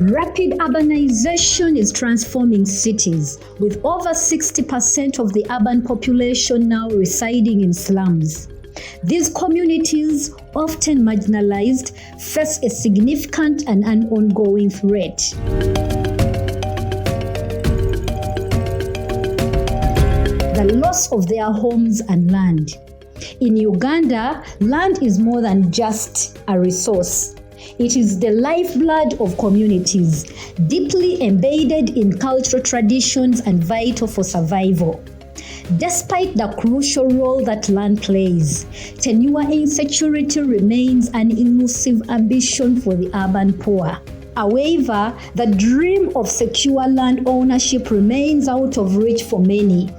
Rapid urbanization is transforming cities, with over 60% of the urban population now residing in slums. These communities, often marginalized, face a significant and an ongoing threat. The loss of their homes and land. In Uganda, land is more than just a resource. It is the lifeblood of communities, deeply embedded in cultural traditions and vital for survival. Despite the crucial role that land plays, tenure insecurity remains an elusive ambition for the urban poor. However, the dream of secure land ownership remains out of reach for many.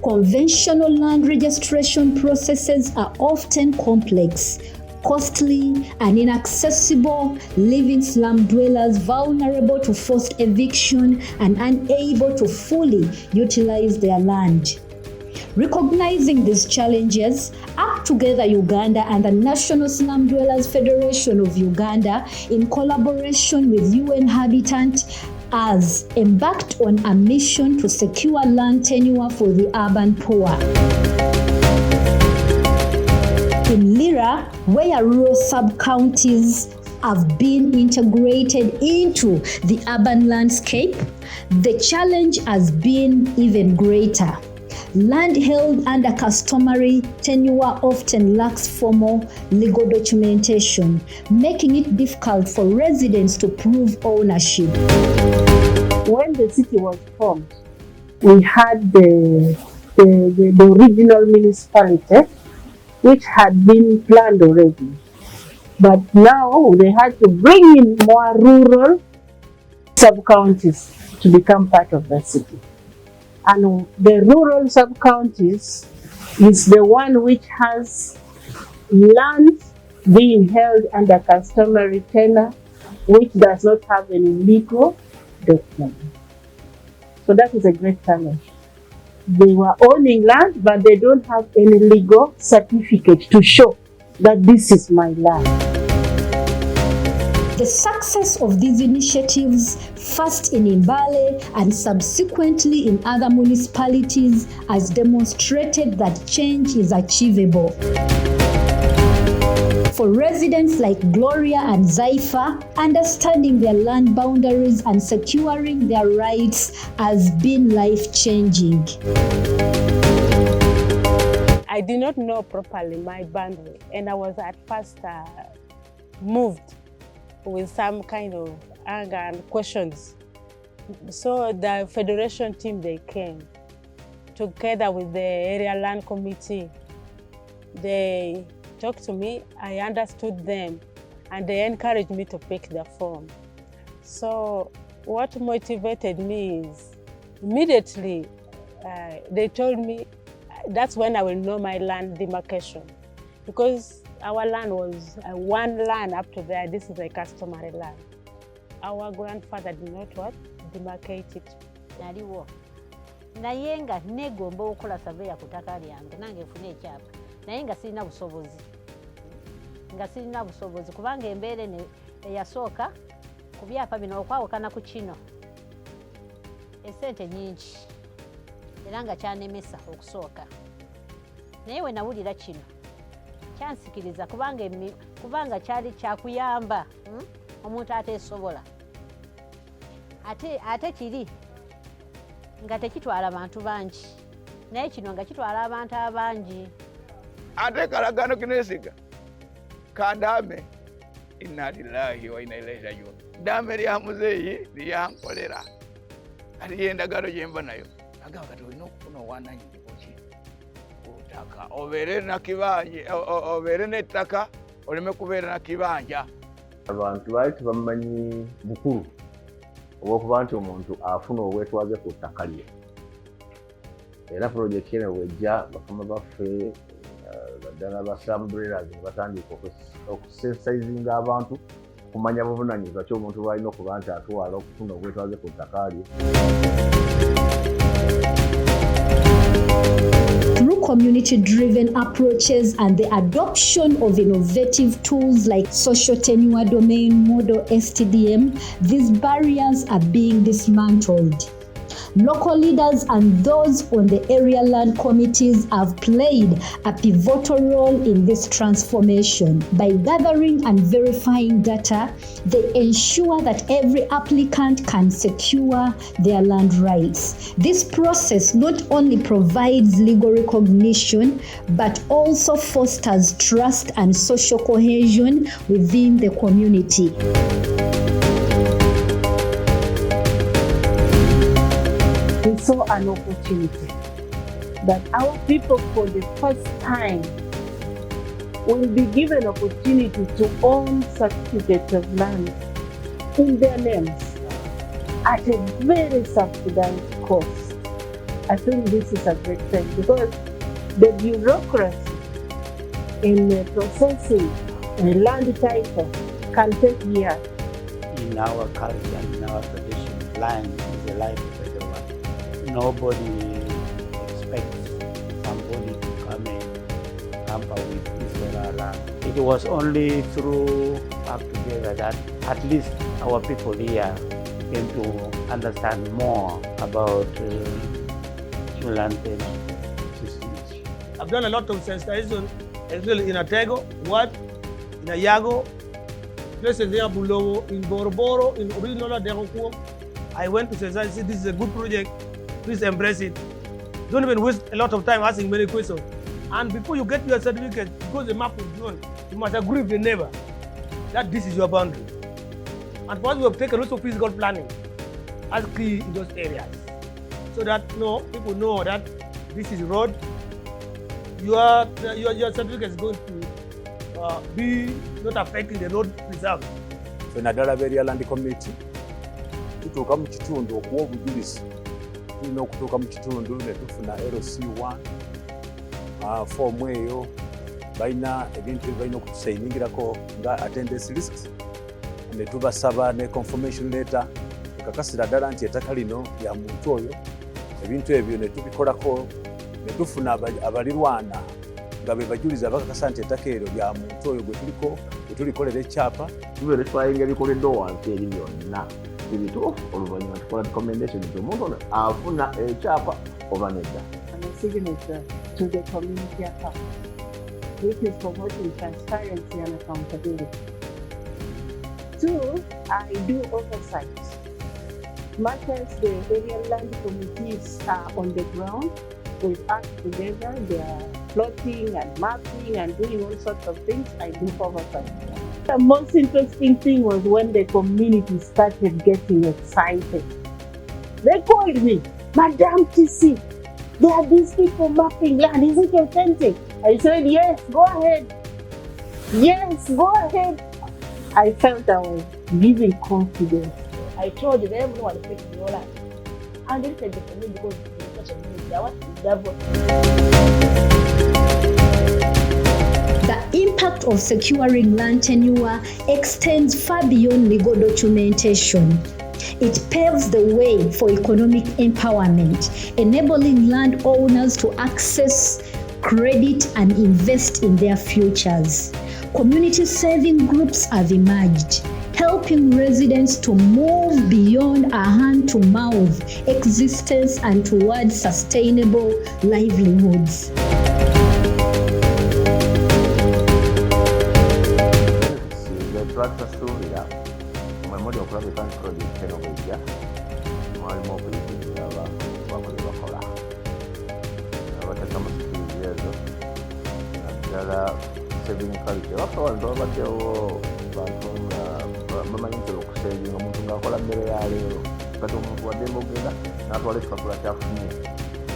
Conventional land registration processes are often complex, costly, and inaccessible, leaving slum dwellers vulnerable to forced eviction and unable to fully utilize their land. Recognizing these challenges, Up Together Uganda and the National Slum Dwellers Federation of Uganda, in collaboration with UN Habitat, has embarked on a mission to secure land tenure for the urban poor. In Lira, where rural sub-counties have been integrated into the urban landscape, the challenge has been even greater. Land held under customary tenure often lacks formal legal documentation, making it difficult for residents to prove ownership. When the city was formed, we had the original municipality, which had been planned already. But now they had to bring in more rural sub-counties to become part of the city. And the rural sub-counties is the one which has land being held under customary tenure, which does not have any legal document. So that is a great challenge. They were owning land, but they don't have any legal certificate to show that this is my land. The success of these initiatives, first in Mbale and subsequently in other municipalities, has demonstrated that change is achievable. For residents like Gloria and Zaifa, understanding their land boundaries and securing their rights has been life-changing. I did not know properly my boundary, and I was at first moved with some kind of anger and questions. So the federation team, they came together with the area land committee. They talked to me, I understood them, and they encouraged me to pick the form. So what motivated me is immediately they told me that's when I will know my land demarcation, because our land was one land up to there. This is a customary land. Our grandfather did not what? Demarcate it. Naliwo. Naye nga negomba okukola survey ya kutaka lyange nange nfune ekyapa. Naye nga sirina busobozi. Kubanga embeera eyasooka ku byapa bino okwawukana ku kino. Esente nyingi. Era nga kyanemesa okusooka. Naye we nawulira kino kyansikiriza kubanga kyali kyakuyamba omuntu ateesobola. Ate kiri nga tekitwala bantu bangi, naye kino nga kitwala abantu abangi. Ate kalagano kinesiga kandame inna lillahi wa inna ilaihi rajiun. Dame lya muzeeyi lyankolera ali endagalo gyemba nayo agamba kati olina okufuna obwannannyini kutaka obeere na kibanja, obeere n'ettaka oleme kubeera na kibanja. Abantu baali tebamanyi bukulu obw'okuba nti omuntu afuna obwetwaze ku ttaka lye. Era pulojekiti eno bw'ejja bakama baffe baddala ba slum dwellers ne batandika okusensitinga abantu kumanya buvunaanyizibwa ki omuntu bw'alina okuba nti atwala okufuna obwetwaze ku ttaka lye. Through community-driven approaches and the adoption of innovative tools like social tenure domain model STDM, these barriers are being dismantled. Local leaders and those on the area land committees have played a pivotal role in this transformation. By gathering and verifying data, they ensure that every applicant can secure their land rights. This process not only provides legal recognition, but also fosters trust and social cohesion within the community. We saw an opportunity that our people for the first time will be given opportunity to own certificates of land in their names at a very subsidized cost. I think this is a great thing because the bureaucracy in processing a land title can take years. In our culture, in our tradition, land is the life of everyone. Nobody expects somebody to come and hamper with his or her land. It was only through work together that at least our people here came to understand more about land systems. I've done a lot of sensitization, especially in Atego, in Ayago, places there below, in Boroboro, in Orinola, Derokuo. I went to sensitize, said this is a good project, please embrace it. Don't even waste a lot of time asking many questions. And before you get your certificate, because the map is drawn, you must agree with the neighbor that this is your boundary. And for us, we have taken also physical planning as key in those areas, so that people know that this is road. Your certificate is going to be not affecting the road preserve. So naddala area land committee tutuuka mu kitundu okuwa obujulizi tulina okutuuka mu kitundu ne tufuna LC1 form eyo balina ebintu ebibalina okutusayiningirako nga attendance lists ne tubasaba ne confirmation letter ekakasira ddala nti ettaka lino lya muntu oyo. Ebintu ebyo ne tubikolako ne tufuna abalirwana nga be bajuliza bakakasa nti ettaka eryo lya muntu oyo gwe tulikolera ekyapa. Tubeere twayinga ebikoleddwa wansi eri byonna ebituufu oluvannyuma tukola recommendation nti omuntu ono afuna ekyapa oba nedda. And a signature to the community account, which is promoting transparency and accountability. 2, I do oversight. Much as the area land committees are on the ground, with us together, they are plotting and mapping and doing all sorts of things, I do oversight. The most interesting thing was when the community started getting excited. They called me, Madam TC, there are these people mapping land, is it authentic? I said, yes, go ahead. Yes, go ahead. I felt I was giving confidence. I told them everyone takes your land. And they said for me because it's such a good devil. The impact of securing land tenure extends far beyond legal documentation. It paves the way for economic empowerment, enabling landowners to access credit and invest in their futures. Community saving groups have emerged, helping residents to move beyond a hand-to-mouth existence and towards sustainable livelihoods. Twatusuubira mwemuli okulabika nti project eno bwejja mwalimu okuyigirira bakozi bakola abateekamu sikirizi ezo naddala saving culture bafawantu babaddewo bantu nga bamanyi nti okusevinga omuntu ngaakola mmere ya leero kati omuntu waddembe ogenda n'atwala ekipapula kyafunye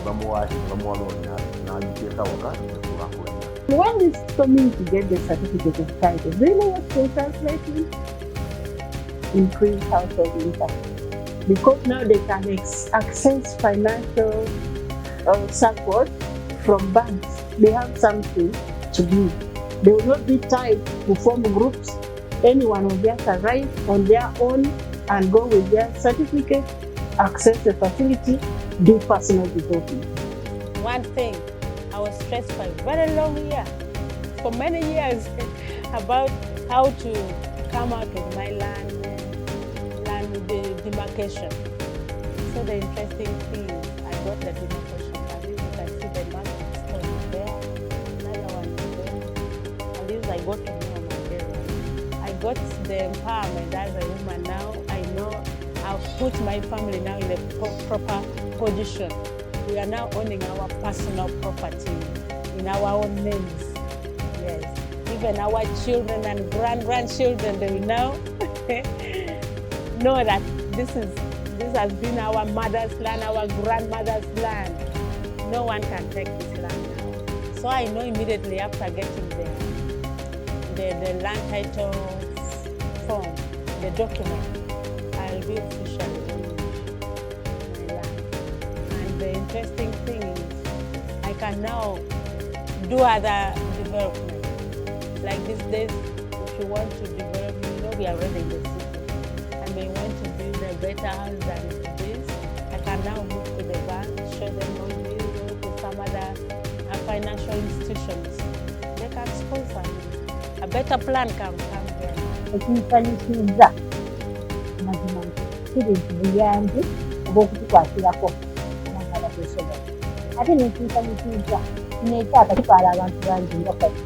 bamuwaaki bamuwa looni n'agiteeka waka nekulakulanya. When this community get the certificate of title, do you know what they translate to? Increased household income. Because now they can access financial support from banks. They have something to do. They will not be tied to form groups. Anyone will just arrive on their own and go with their certificate, access the facility, do personal development. One thing I was stressed for a very long year, for many years, about how to come out with my land demarcation. So the interesting thing is I got the demarcation. At least you can see the milestone is there, another one is there. At least I got to know my area. I got the empowerment as a woman now. I know I've put my family now in a proper position. We are now owning our personal property in our own names. Yes. Even our children and grandchildren, they will now know that this has been our mother's land, our grandmother's land. No one can take this land now. So I know immediately after getting the land title form, the document, I'll be officially owning my land. And the interesting thing is I can now do other development. Like these days, if you want to develop, you know we are already in the city. I may want to build a better house than this. I can now move to the bank, show them all this, go to some other financial institutions. They can sponsor me. A better plan can come there. Ekinsanyusiza mazima kiri buyambi obw'okutukwasirako abantu abateesobola. Ate n'ekinsanyusiza n'ekyapa kitwala abantu bangi nga kati.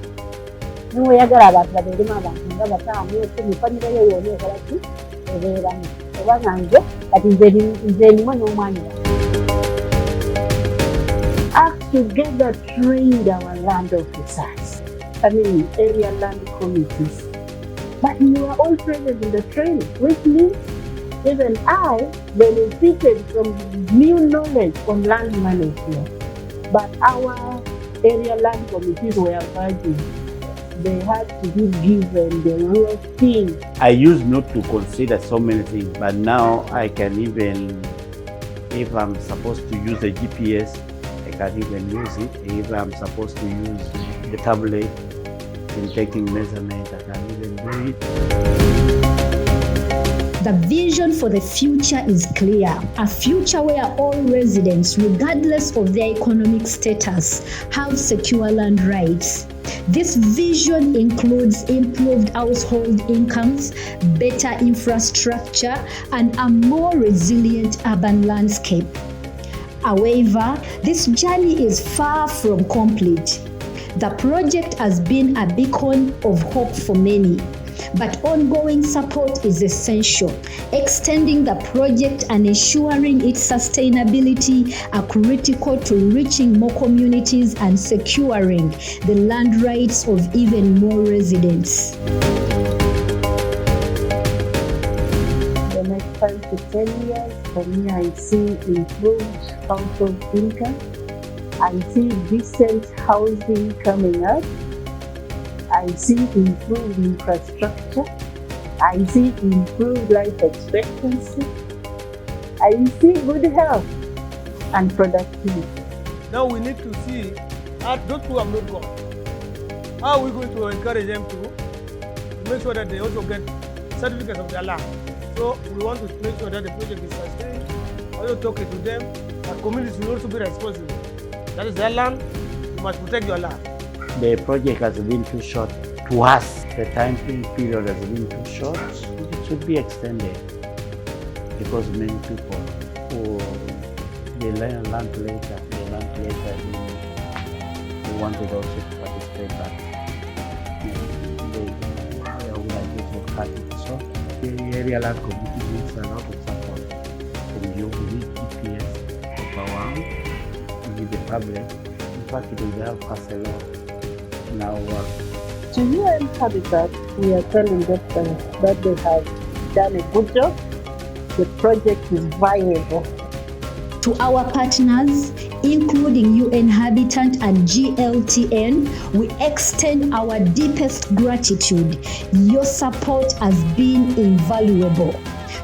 N'oyagala abantu babeeremu abantu nga 5, 10, famire yo yonna ekola ki? Ebeeramu. Oba nange kati nze ndimu n'omwanya wange. Act together trained our land officers, area land committees. But you are all present in the training, which means even I benefited from new knowledge on land management. But our area land committees were virgin. They had to be given the real thing. I used not to consider so many things, but now I can even, if I'm supposed to use the GPS, I can even use it. If I'm supposed to use the tablet in taking measurements, I can even do it. The vision for the future is clear. A future where all residents, regardless of their economic status, have secure land rights. This vision includes improved household incomes, better infrastructure, and a more resilient urban landscape. However, this journey is far from complete. The project has been a beacon of hope for many, but ongoing support is essential. Extending the project and ensuring its sustainability are critical to reaching more communities and securing the land rights of even more residents. The next 5 to 10 years, for me, I see improved household income. I see decent housing coming up. I see improved infrastructure. I see improved life expectancy. I see good health and productivity. Now we need to see those who have not gone. How are we going to encourage them to make sure that they also get certificates of their land? So we want to make sure that the project is sustained. Also talking to them, that communities will also be responsible. That is their land, you must protect your land. The project has been too short to us. The time period has been too short. It should be extended because many people who they land later, they wanted also to participate, but the organization cut it short. The area land committee needs a lot of support from you. We need GPS of our own, we need the public. In fact, it will help us a lot in our work. To UN Habitat, we are telling them that they have done a good job. The project is viable. To our partners, including UN Habitat and GLTN, we extend our deepest gratitude. Your support has been invaluable.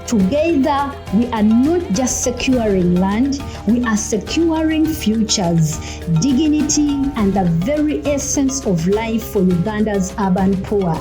Together, we are not just securing land, we are securing futures, dignity, and the very essence of life for Uganda's urban poor.